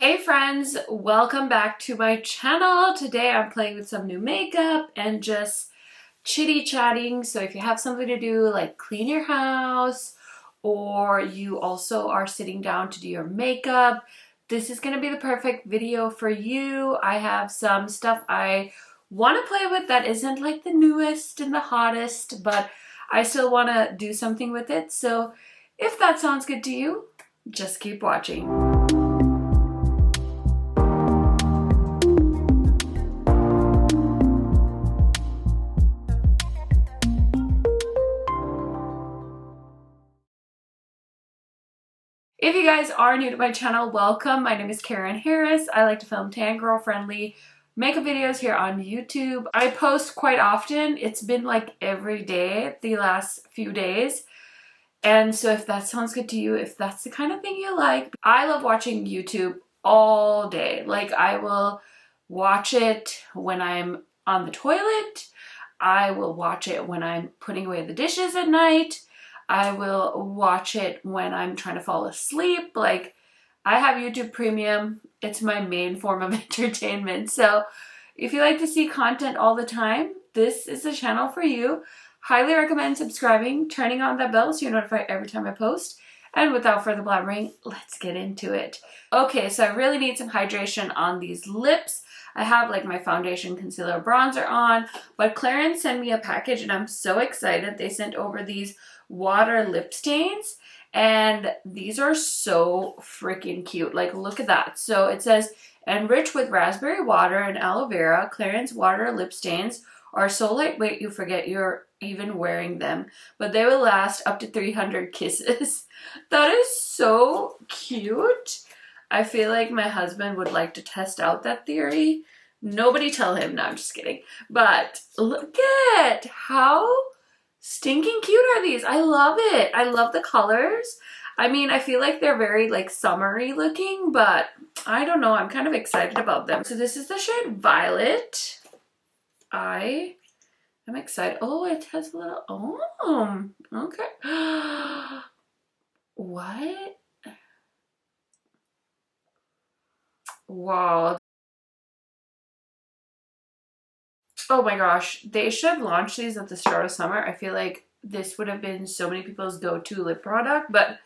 Hey friends, welcome back to my channel. Today I'm playing with some new makeup and just chitty chatting. So if you have something to do like clean your house or you also are sitting down to do your makeup, this is going to be the perfect video for you. I have some stuff I want to play with that isn't like the newest and the hottest, but I still want to do something with it. So if that sounds good to you, just keep watching. If you guys are new to my channel, welcome. My name is KARENHARRIS. I like to film tan girl friendly makeup videos here on YouTube. I post quite often. It's been like every day the last few days. And so if that sounds good to you, if that's the kind of thing you like, I love watching YouTube all day. Like I will watch it when I'm on the toilet. I will watch it when I'm putting away the dishes at night. I will watch it when I'm trying to fall asleep. Like, I have YouTube Premium. It's my main form of entertainment. So if you like to see content all the time, this is the channel for you. Highly recommend subscribing, turning on that bell so you're notified every time I post. And without further blabbering, let's get into it. Okay, so I really need some hydration on these lips. I have like my foundation, concealer, bronzer on, but Clarins sent me a package and I'm so excited. They sent over these water lip stains and these are so freaking cute. Like, look at that. So it says, enriched with raspberry water and aloe vera, Clarins water lip stains are so lightweight you forget you're even wearing them, but they will last up to 300 kisses. That is so cute. I feel like my husband would like to test out that theory. Nobody tell him. No, I'm just kidding. But look at how stinking cute are these. I love it. I love the colors. I mean, I feel like they're very like summery looking, but I don't know. I'm kind of excited about them. So this is the shade Violet. I am excited. Oh, it has a little, oh, okay. What? Wow. Oh my gosh, they should have launched these at the start of summer. I feel like this would have been so many people's go-to lip product, but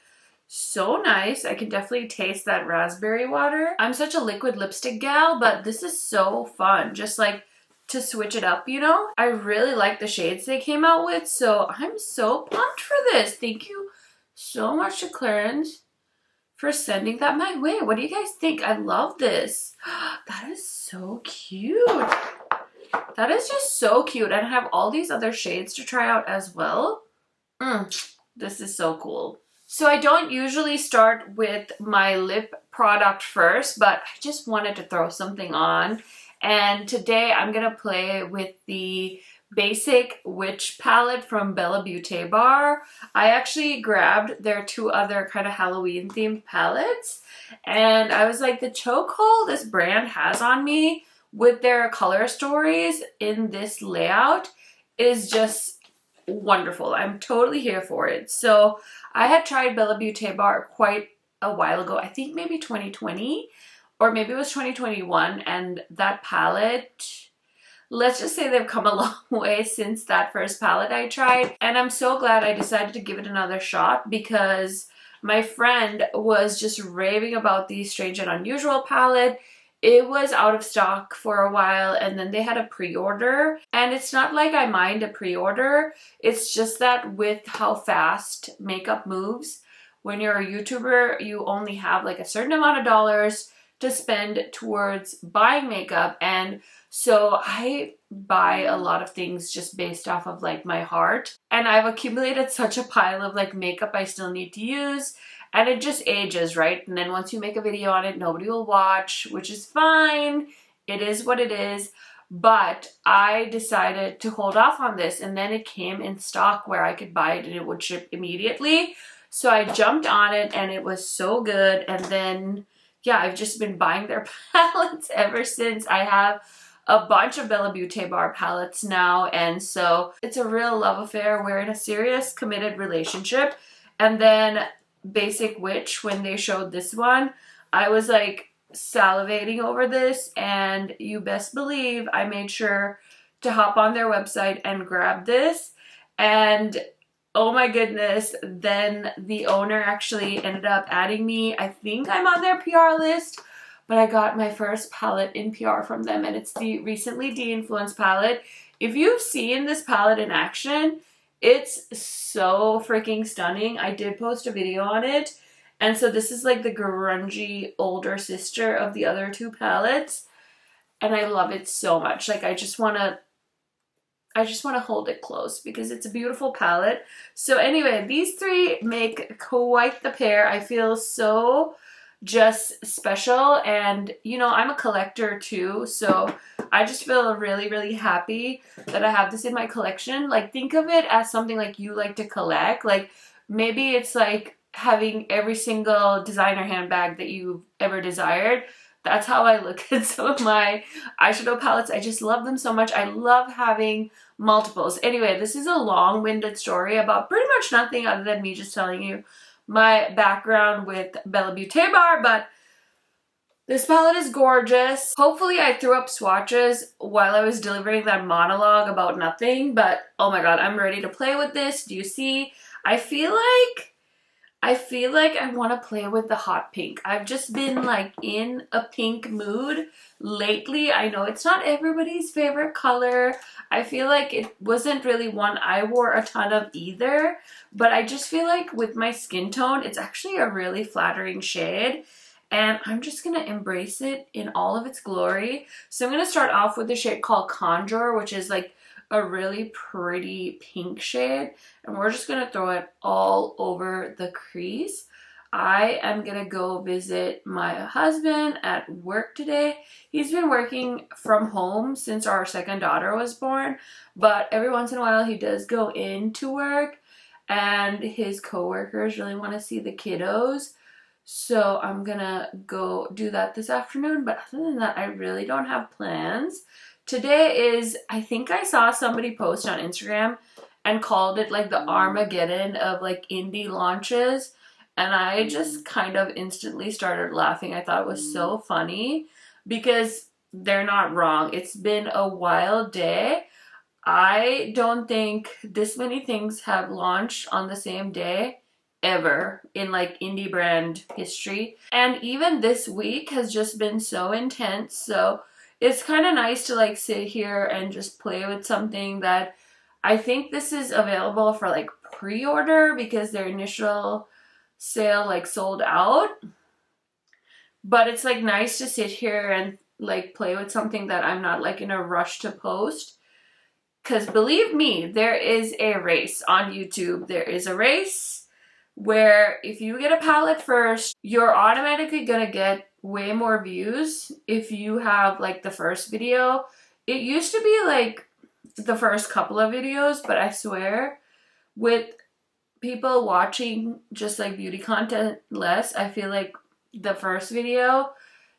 so nice. I can definitely taste that raspberry water. I'm such a liquid lipstick gal, but this is so fun. Just like to switch it up, you know? I really like the shades they came out with, so I'm so pumped for this. Thank you so much to Clarins for sending that my way. What do you guys think? I love this. That is so cute. That is just so cute. And I have all these other shades to try out as well. This is so cool. So I don't usually start with my lip product first, but I just wanted to throw something on. And today I'm going to play with the Basic Witch palette from Bella Beaute Bar. I actually grabbed their two other kind of Halloween themed palettes. And I was like, the chokehold this brand has on me with their color stories in this layout is just wonderful. I'm totally here for it. So I had tried Bella Beaute Bar quite a while ago. I think maybe 2020 or maybe it was 2021. And that palette, let's just say they've come a long way since that first palette I tried. And I'm so glad I decided to give it another shot because my friend was just raving about the Strange and Unusual palette. It was out of stock for a while and then they had a pre-order. And it's not like I mind a pre-order. It's just that with how fast makeup moves, when you're a YouTuber, you only have like a certain amount of dollars to spend towards buying makeup. And so I buy a lot of things just based off of like my heart. And I've accumulated such a pile of like makeup I still need to use. And it just ages, right? And then once you make a video on it, nobody will watch, which is fine. It is what it is. But I decided to hold off on this. And then it came in stock where I could buy it and it would ship immediately. So I jumped on it and it was so good. And then, yeah, I've just been buying their palettes ever since. I have a bunch of Bella Beaute Bar palettes now. And so it's a real love affair. We're in a serious, committed relationship. And then Basic Witch, when they showed this one, I was like, salivating over this, and you best believe I made sure to hop on their website and grab this. And oh my goodness, then the owner actually ended up adding me. I think I'm on their PR list, but I got my first palette in PR from them, and it's the Recently De-Influenced palette. If you've seen this palette in action, it's so freaking stunning. I did post a video on it, and so this is like the grungy older sister of the other two palettes, and I love it so much. Like, I just want to hold it close because it's a beautiful palette. So anyway, these three make quite the pair. I feel so just special, and you know, I'm a collector too, so I just feel really, really happy that I have this in my collection. Like, think of it as something like you like to collect. Like, maybe it's like having every single designer handbag that you've ever desired. That's how I look at some of my eyeshadow palettes. I just love them so much. I love having multiples. Anyway, this is a long-winded story about pretty much nothing other than me just telling you my background with Bella Beaute bar, but this palette is gorgeous. Hopefully I threw up swatches while I was delivering that monologue about nothing, but oh my god, I'm ready to play with this. Do you see? I feel like I want to play with the hot pink. I've just been like in a pink mood lately. I know it's not everybody's favorite color. I feel like it wasn't really one I wore a ton of either, but I just feel like with my skin tone, it's actually a really flattering shade, and I'm just going to embrace it in all of its glory. So I'm going to start off with the shade called Conjure, which is like a really pretty pink shade, and we're just gonna throw it all over the crease. I am gonna go visit my husband at work today. He's been working from home since our second daughter was born, but every once in a while he does go into work, and his coworkers really want to see the kiddos. So I'm gonna go do that this afternoon, but other than that, I really don't have plans. Today is, I think I saw somebody post on Instagram and called it like the Armageddon of like indie launches, and I just kind of instantly started laughing. I thought it was so funny because they're not wrong. It's been a wild day. I don't think this many things have launched on the same day ever in like indie brand history, and even this week has just been so intense. So it's kind of nice to like sit here and just play with something that I think this is available for like pre-order because their initial sale like sold out. But it's like nice to sit here and like play with something that I'm not like in a rush to post. Because believe me, there is a race on YouTube. There is a race where if you get a palette first, you're automatically gonna get way more views if you have like the first video. It used to be like the first couple of videos, but I swear with people watching just like beauty content less, I feel like the first video,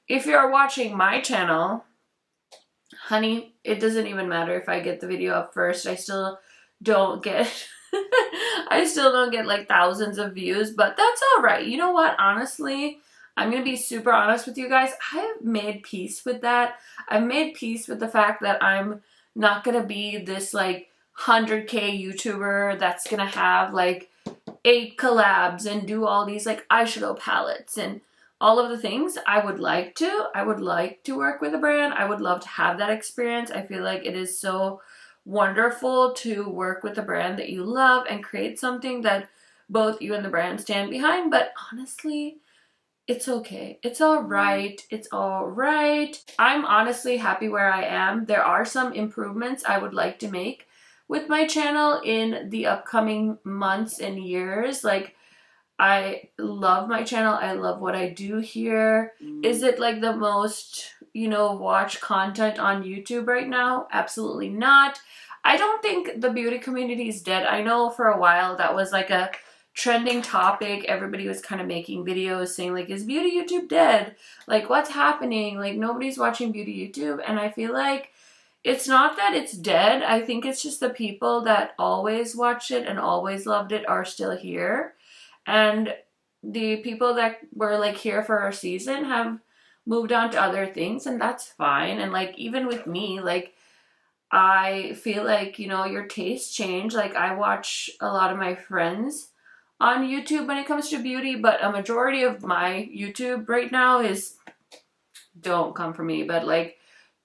if you're watching my channel, honey, it doesn't even matter if I get the video up first. I still don't get like thousands of views, but that's all right. You know what? Honestly, I'm going to be super honest with you guys. I have made peace with that. I've made peace with the fact that I'm not going to be this like 100K YouTuber that's going to have like 8 collabs and do all these like eyeshadow palettes and all of the things. I would like to work with a brand. I would love to have that experience. I feel like it is so wonderful to work with a brand that you love and create something that both you and the brand stand behind. But honestly, it's okay. It's all right. It's all right. I'm honestly happy where I am. There are some improvements I would like to make with my channel in the upcoming months and years. Like, I love my channel. I love what I do here. Is it like the most, watched content on YouTube right now? Absolutely not. I don't think the beauty community is dead. I know for a while that was like a trending topic. Everybody was kind of making videos saying like, is beauty YouTube dead? Like, what's happening? Like, nobody's watching beauty YouTube. And I feel like it's not that it's dead. I think it's just the people that always watched it and always loved it are still here. And the people that were like here for our season have moved on to other things, and that's fine. And like, even with me, like, I feel like, you know, your tastes change. Like, I watch a lot of my friends on YouTube when it comes to beauty, but a majority of my YouTube right now is, don't come for me, but like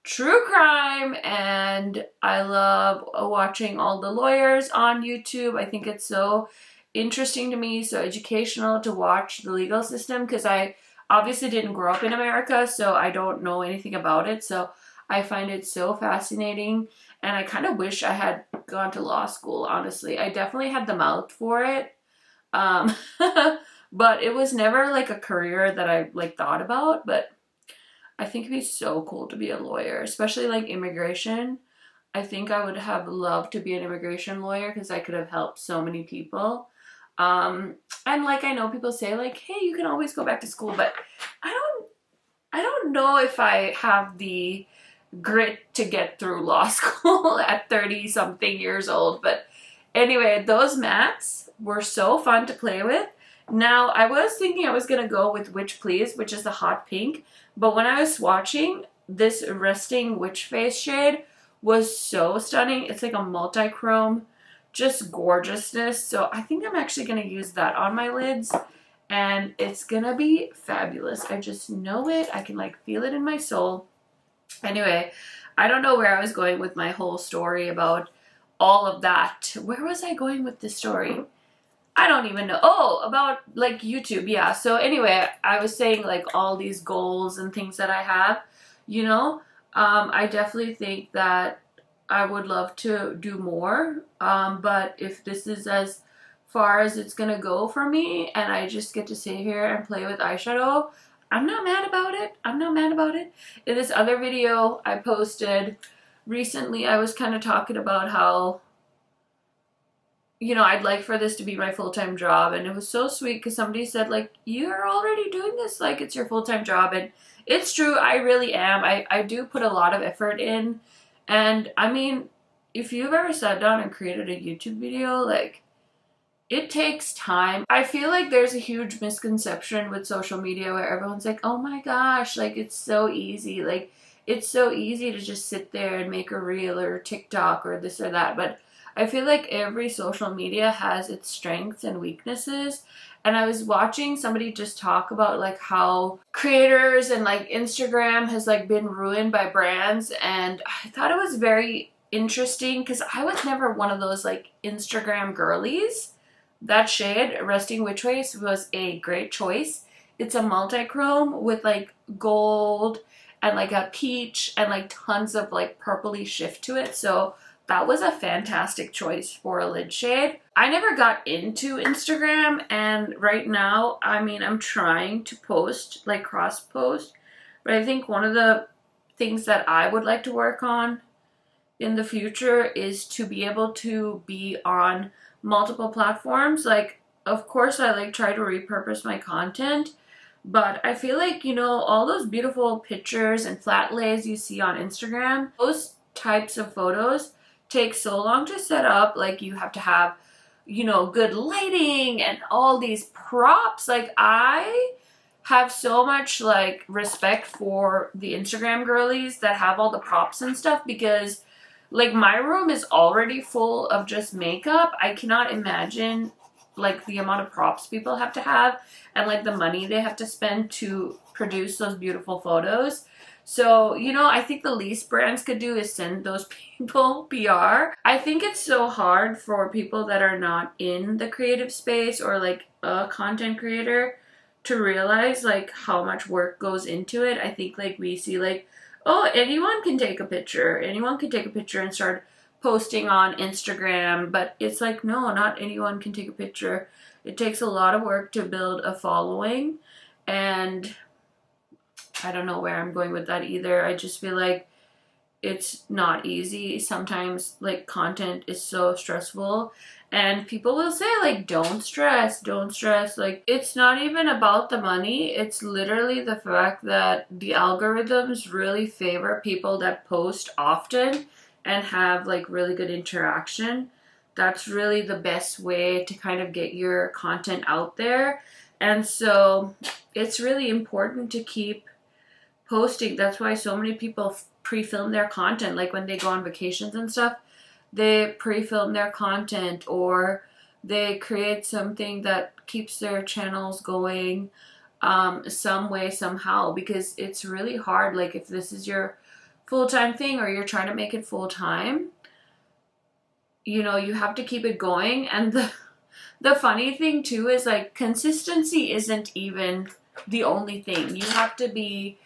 true crime. And I love watching all the lawyers on YouTube. I think it's so interesting to me, so educational to watch the legal system, because I obviously didn't grow up in America, so I don't know anything about it. So I find it so fascinating, and I kind of wish I had gone to law school, honestly. I definitely had the mouth for it. Um, but it was never like a career that I like thought about, but I think it'd be so cool to be a lawyer, especially like immigration. I think I would have loved to be an immigration lawyer because I could have helped so many people. And like, I know people say like, hey, you can always go back to school, but I don't know if I have the grit to get through law school at 30 something years old. But anyway, those mats were so fun to play with. Now, I was thinking I was going to go with Witch Please, which is the hot pink. But when I was swatching, this Resting Witch Face shade was so stunning. It's like a multi-chrome, just gorgeousness. So I think I'm actually going to use that on my lids. And it's going to be fabulous. I just know it. I can like feel it in my soul. Anyway, I don't know where I was going with my whole story about all of that. Where was I going with this story? I don't even know. Oh, about like YouTube. Yeah. So anyway, I was saying like all these goals and things that I have, you know, I definitely think that I would love to do more. But if this is as far as it's going to go for me and I just get to sit here and play with eyeshadow, I'm not mad about it. I'm not mad about it. In this other video I posted recently, I was kind of talking about how, you know, I'd like for this to be my full-time job. And it was so sweet because somebody said, like, you're already doing this like it's your full-time job. And it's true, I really am. I do put a lot of effort in. And I mean, if you've ever sat down and created a YouTube video, like, it takes time. I feel like there's a huge misconception with social media where everyone's like, oh my gosh, like, it's so easy. Like, it's so easy to just sit there and make a reel or TikTok or this or that. But I feel like every social media has its strengths and weaknesses. And I was watching somebody just talk about like how creators and like Instagram has like been ruined by brands. And I thought it was very interesting because I was never one of those like Instagram girlies. That shade, Resting Witch Face, was a great choice. It's a multi-chrome with like gold and like a peach and like tons of like purpley shift to it. So that was a fantastic choice for a lid shade. I never got into Instagram, and right now, I mean, I'm trying to post, like cross post, but I think one of the things that I would like to work on in the future is to be able to be on multiple platforms. Like, of course, I like try to repurpose my content, but I feel like, you know, all those beautiful pictures and flat lays you see on Instagram, those types of photos take so long to set up. Like, you have to have, you know, good lighting and all these props. Like, I have so much like respect for the Instagram girlies that have all the props and stuff, because like my room is already full of just makeup. I cannot imagine like the amount of props people have to have and like the money they have to spend to produce those beautiful photos. So, you know, I think the least brands could do is send those people PR. I think it's so hard for people that are not in the creative space or like a content creator to realize like how much work goes into it. I think like we see like, oh, anyone can take a picture. Anyone can take a picture and start posting on Instagram. But it's like, no, not anyone can take a picture. It takes a lot of work to build a following. And I don't know where I'm going with that either. I just feel like it's not easy. Sometimes like content is so stressful, and people will say like, don't stress, don't stress. Like, it's not even about the money. It's literally the fact that the algorithms really favor people that post often and have like really good interaction. That's really the best way to kind of get your content out there. And so it's really important to keep posting. That's why so many people pre-film their content. Like when they go on vacations and stuff, they pre-film their content, or they create something that keeps their channels going some way, somehow, because it's really hard. Like if this is your full-time thing or you're trying to make it full-time, you know, you have to keep it going. And the funny thing too is like consistency isn't even the only thing. You have to be,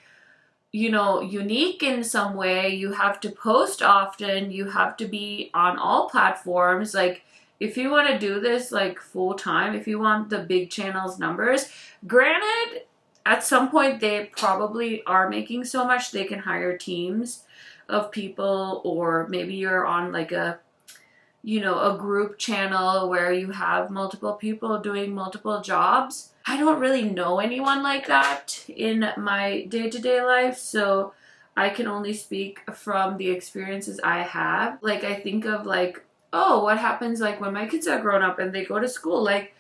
you know, unique in some way. You have to post often. You have to be on all platforms. Like if you want to do this like full time, if you want the big channels numbers, granted, at some point they probably are making so much they can hire teams of people, or maybe you're on like a, you know, a group channel where you have multiple people doing multiple jobs. I don't really know anyone like that in my day-to-day life, so I can only speak from the experiences I have. Like I think of like, oh, what happens like when my kids are grown up and they go to school, like,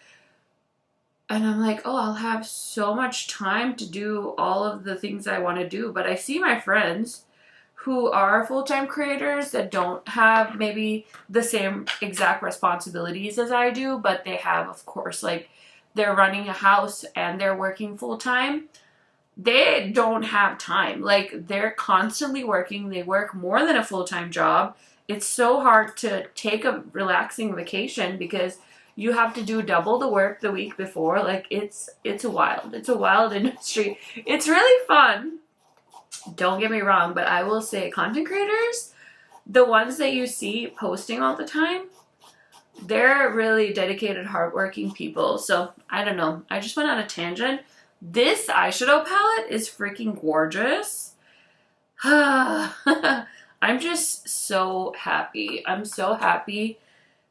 and I'm like, oh, I'll have so much time to do all of the things I want to do. But I see my friends who are full-time creators that don't have maybe the same exact responsibilities as I do, but they have, of course, like they're running a house and they're working full-time. They don't have time. Like they're constantly working. They work more than a full-time job. It's so hard to take a relaxing vacation because you have to do double the work the week before. Like it's wild. It's a wild industry. It's really fun. Don't get me wrong, but I will say content creators, the ones that you see posting all the time, they're really dedicated, hardworking people. So I don't know. I just went on a tangent. This eyeshadow palette is freaking gorgeous. I'm just so happy. I'm so happy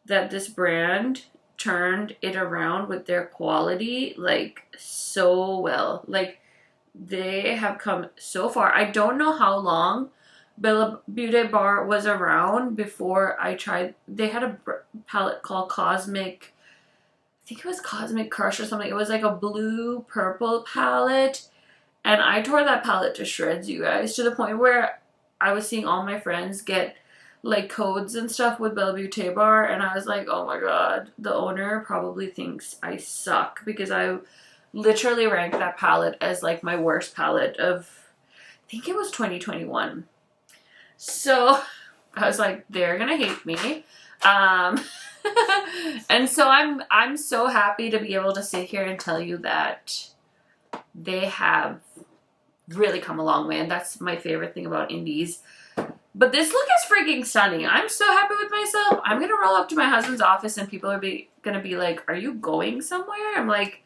that this brand turned it around with their quality, like so well. Like they have come so far. I don't know how long Beaute Bar was around before I tried. They had a palette called Cosmic, I think it was Cosmic Crush or something. It was like a blue purple palette, and I tore that palette to shreds, you guys, to the point where I was seeing all my friends get like codes and stuff with Bella Beaute Bar, and I was like, oh my god, the owner probably thinks I suck because I literally ranked that palette as like my worst palette of, I think it was 2021. So I was like, they're gonna hate me. And so I'm so happy to be able to sit here and tell you that they have really come a long way, and that's my favorite thing about indies. But this look is freaking stunning. I'm so happy with myself. I'm gonna roll up to my husband's office and people are gonna be like, are you going somewhere? I'm like,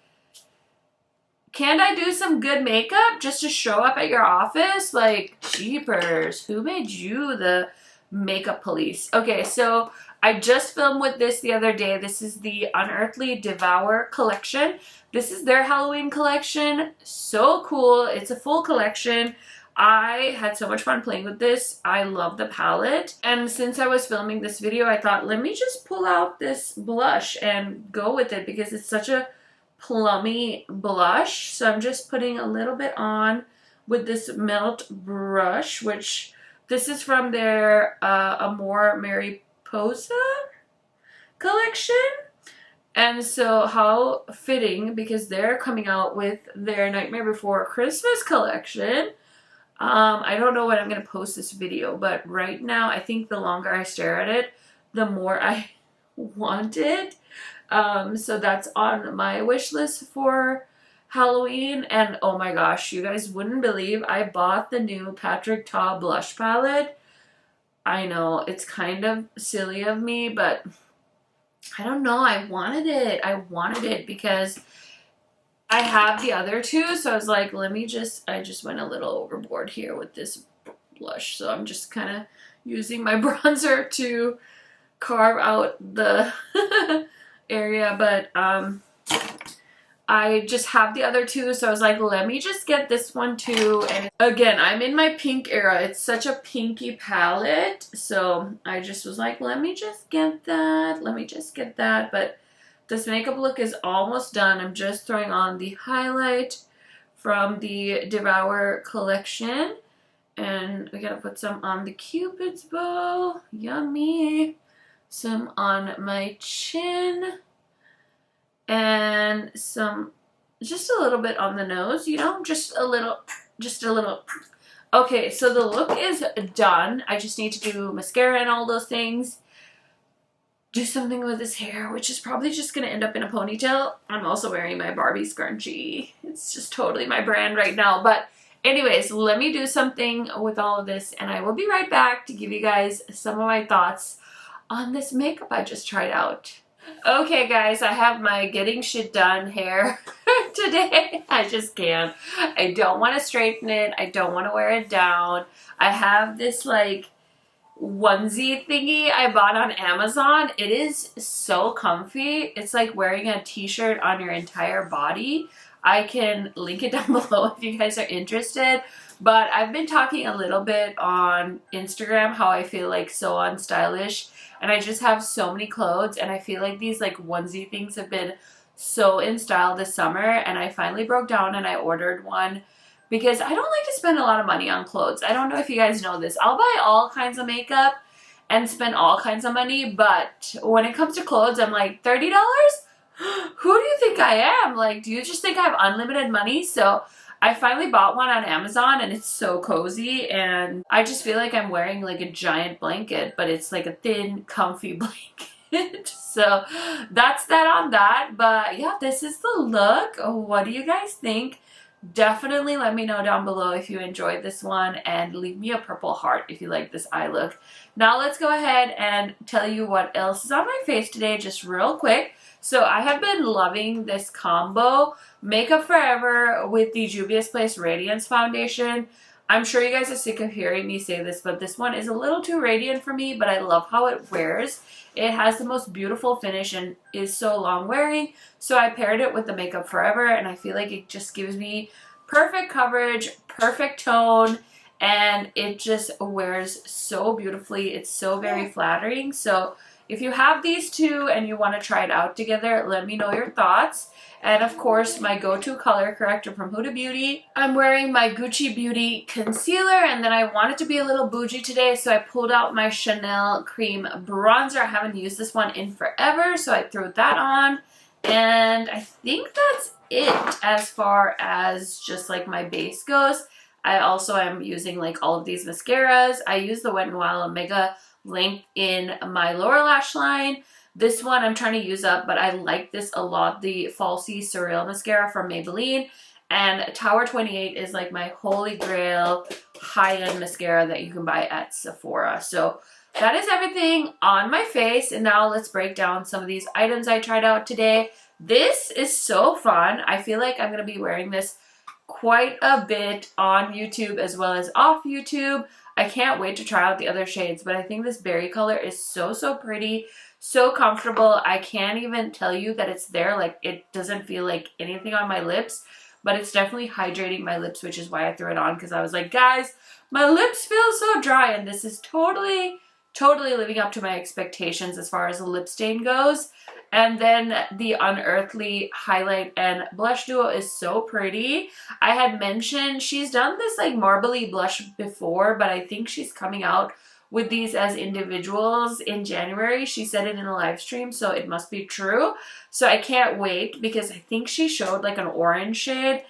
can't I do some good makeup just to show up at your office? Like, jeepers, who made you the makeup police? Okay, so I just filmed with this the other day. This is the Unearthly Devour collection. This is their Halloween collection. So cool. It's a full collection. I had so much fun playing with this. I love the palette. And since I was filming this video, I thought, let me just pull out this blush and go with it because it's such a plummy blush. So I'm just putting a little bit on with this Melt brush, which this is from their Amore Mariposa collection. And so how fitting, because they're coming out with their Nightmare Before Christmas collection. I don't know when I'm going to post this video, but right now I think the longer I stare at it, the more I want it. So that's on my wish list for Halloween. And oh my gosh, you guys wouldn't believe I bought the new Patrick Ta blush palette. I know it's kind of silly of me, but I don't know. I wanted it. I wanted it because I have the other two. So I was like, I just went a little overboard here with this blush. So I'm just kind of using my bronzer to carve out the area. But I just have the other two, so I was like, let me just get this one too. And again, I'm in my pink era. It's such a pinky palette, so I just was like, let me just get that. Let me just get that. But this makeup look is almost done. I'm just throwing on the highlight from the Devour collection. And we gotta put some on the Cupid's bow. Yummy. Some on my chin. And some, just a little bit on the nose, you know, just a little. Okay, so the look is done. I just need to do mascara and all those things. Do something with his hair, which is probably just going to end up in a ponytail. I'm also wearing my Barbie scrunchie. It's just totally my brand right now. But anyways, let me do something with all of this, and I will be right back to give you guys some of my thoughts on this makeup I just tried out. Okay guys, I have my getting shit done hair today. I just can't. I don't want to straighten it. I don't want to wear it down. I have this like onesie thingy I bought on Amazon. It is so comfy. It's like wearing a t-shirt on your entire body. I can link it down below if you guys are interested. But I've been talking a little bit on Instagram how I feel like so unstylish, and I just have so many clothes, and I feel like these like onesie things have been so in style this summer, and I finally broke down and I ordered one because I don't like to spend a lot of money on clothes. I don't know if you guys know this. I'll buy all kinds of makeup and spend all kinds of money, but when it comes to clothes, I'm like, $30? Who do you think I am? Like, do you just think I have unlimited money? So I finally bought one on Amazon, and it's so cozy, and I just feel like I'm wearing like a giant blanket, but it's like a thin, comfy blanket. So that's that on that. But yeah, this is the look. What do you guys think? Definitely let me know down below if you enjoyed this one, and leave me a purple heart if you like this eye look. Now let's go ahead and tell you what else is on my face today, just real quick. So I have been loving this combo, Makeup Forever with the Juvia's Place Radiance Foundation. I'm sure you guys are sick of hearing me say this, but this one is a little too radiant for me, but I love how it wears. It has the most beautiful finish and is so long wearing. So I paired it with the Makeup Forever, and I feel like it just gives me perfect coverage, perfect tone, and it just wears so beautifully. It's so very flattering. So if you have these two and you want to try it out together, let me know your thoughts. And of course, my go-to color corrector from Huda Beauty. I'm wearing my Gucci Beauty concealer, and then I wanted to be a little bougie today, so I pulled out my Chanel cream bronzer. I haven't used this one in forever, so I threw that on. And I think that's it as far as just like my base goes. I also am using like all of these mascaras. I use the Wet n Wild Omega Length in my lower lash line. This one I'm trying to use up, but I like this a lot. The Falsy Surreal Mascara from Maybelline. And Tower 28 is like my holy grail high-end mascara that you can buy at Sephora. So that is everything on my face. And now let's break down some of these items I tried out today. This is so fun. I feel like I'm going to be wearing this quite a bit on YouTube as well as off YouTube. I can't wait to try out the other shades, but I think this berry color is so, so pretty, so comfortable. I can't even tell you that it's there. Like, it doesn't feel like anything on my lips, but it's definitely hydrating my lips, which is why I threw it on, because I was like, guys, my lips feel so dry, and this is totally living up to my expectations as far as the lip stain goes. And then the Unearthly highlight and blush duo is so pretty. I had mentioned she's done this like marbly blush before, but I think she's coming out with these as individuals in January. She said it in a live stream, so it must be true. So I can't wait, because I think she showed like an orange shade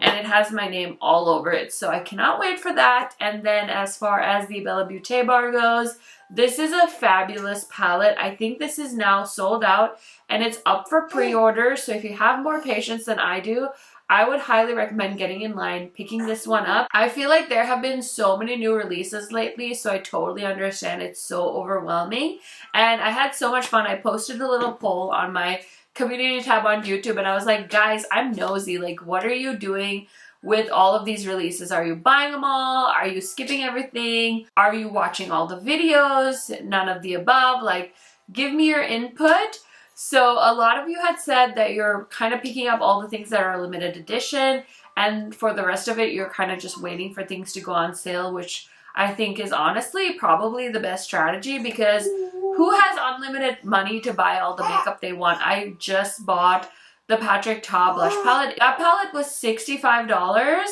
and it has my name all over it. So I cannot wait for that. And then as far as the Bella Beaute bar goes, this is a fabulous palette. I think this is now sold out and it's up for pre-order. So if you have more patience than I do, I would highly recommend getting in line, picking this one up. I feel like there have been so many new releases lately, so I totally understand it's so overwhelming. And I had so much fun. I posted a little poll on my community tab on YouTube, and I was like, guys, I'm nosy. Like, what are you doing with all of these releases? Are you buying them all? Are you skipping everything? Are you watching all the videos? None of the above. Like, give me your input. So a lot of you had said that you're kind of picking up all the things that are limited edition, and for the rest of it, you're kind of just waiting for things to go on sale, which I think is honestly probably the best strategy, because who has unlimited money to buy all the makeup they want? I just bought the Patrick Ta blush palette. That palette was $65.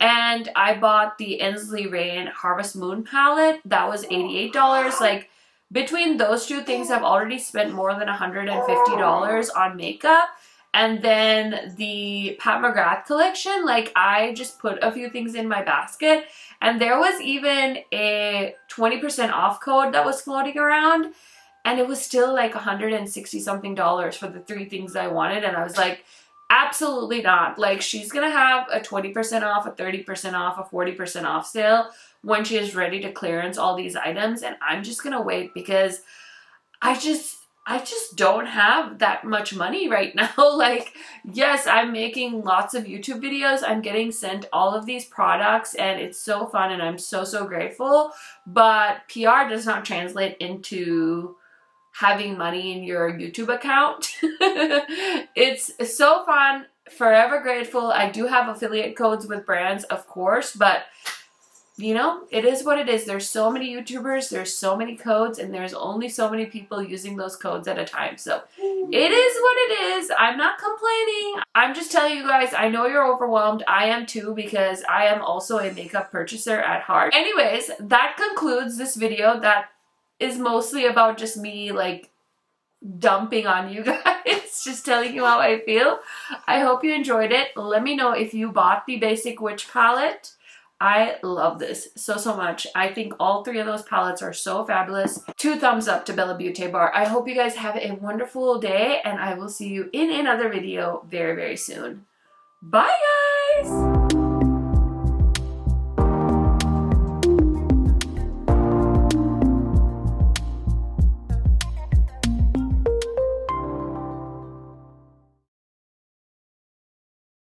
And I bought the Ensley Rain Harvest Moon palette. That was $88. Like, between those two things, I've already spent more than $150 on makeup. And then the Pat McGrath collection, like, I just put a few things in my basket. And there was even a 20% off code that was floating around. And it was still like $160 something for the 3 things I wanted. And I was like, absolutely not. Like, she's gonna have a 20% off, a 30% off, a 40% off sale when she is ready to clearance all these items, and I'm just gonna wait because I just don't have that much money right now. Like, yes, I'm making lots of YouTube videos. I'm getting sent all of these products and it's so fun and I'm so, so grateful, but PR does not translate into having money in your YouTube account. It's so fun, forever grateful. I do have affiliate codes with brands, of course, but you know, it is what it is. There's so many YouTubers, there's so many codes, and there's only so many people using those codes at a time. So it is what it is. I'm not complaining. I'm just telling you guys, I know you're overwhelmed. I am too, because I am also a makeup purchaser at heart. Anyways, that concludes this video. That is mostly about just me, like, dumping on you guys, just telling you how I feel. I hope you enjoyed it. Let me know if you bought the Basic Witch palette. I love this so, so much. I think all 3 of those palettes are so fabulous. 2 thumbs up to Bella Beaute Bar. I hope you guys have a wonderful day, and I will see you in another video very, very soon. Bye, guys!